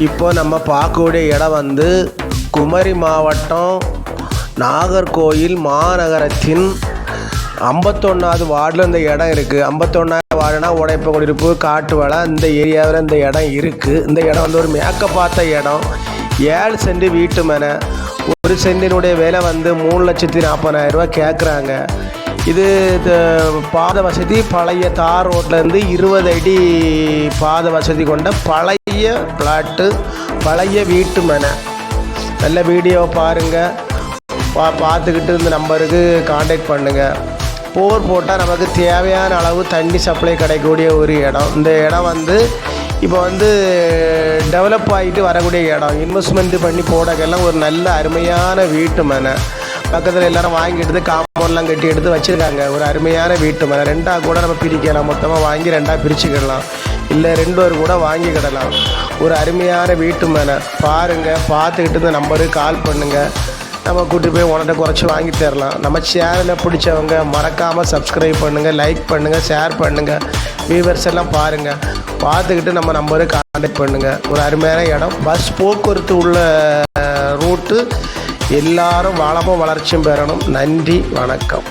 இப்போ நம்ம பார்க்கக்கூடிய இடம் வந்து குமரி மாவட்டம் நாகர்கோயில் மாநகரத்தின் 51வது வார்டில் இந்த இடம் இருக்குது. 51வது வார்டுனா உடைப்ப குடியிருப்பு காட்டு வளை இந்த ஏரியாவில் இந்த இடம் இருக்குது. இந்த இடம் வந்து ஒரு மேக்க பார்த்த இடம். 7 சென்ட் வீட்டு மேலே 1 சென்டினுடைய விலை வந்து 3,40,000 கேட்குறாங்க. இது பாத வசதி பழைய தார் ரோட்லேருந்து 20 அடி பாத வசதி கொண்ட பழைய பிளாட்டு, பழைய வீட்டு மனை. நல்ல வீடியோவை பாருங்கள், பார்த்துக்கிட்டு இந்த நம்பருக்கு காண்டாக்ட் பண்ணுங்கள். போர் போட்டால் நமக்கு தேவையான அளவு தண்ணி சப்ளை கிடைக்கக்கூடிய ஒரு இடம். இந்த இடம் வந்து இப்போ வந்து டெவலப் ஆகிட்டு வரக்கூடிய இடம். இன்வெஸ்ட்மெண்ட் பண்ணி போடக்கெல்லாம் ஒரு நல்ல அருமையான வீட்டு மனை. பக்கத்தில் எல்லோரும் வாங்கி எடுத்து காம்பவுண்ட்லாம் கட்டி எடுத்து வச்சுருக்காங்க. ஒரு அருமையான வீட்டு மனை. 2ஆக கூட நம்ம பிரிக்கலாம், மொத்தமாக வாங்கி 2ஆக பிரிச்சுக்கிடலாம், இல்லை 2 பேர் கூட வாங்கிக்கிடலாம். ஒரு அருமையான வீட்டு மனை பாருங்கள். பார்த்துக்கிட்டு இந்த நம்பருக்கு கால் பண்ணுங்கள், நம்ம கூட்டிட்டு போய் உனட்ட குறைச்சி வாங்கி தரலாம். நம்ம சேனலை பிடிச்சவங்க மறக்காமல் சப்ஸ்கிரைப் பண்ணுங்கள், லைக் பண்ணுங்கள், ஷேர் பண்ணுங்கள். வியூவர்ஸ் எல்லாம் பாருங்கள், பார்த்துக்கிட்டு நம்ம நம்பருக்கு கான்டாக்ட் பண்ணுங்கள். ஒரு அருமையான இடம், பஸ் போக்குவரத்து உள்ள ரூட்டு. எல்லாரும் வளமும் வளர்ச்சியும் பெறணும். நன்றி, வணக்கம்.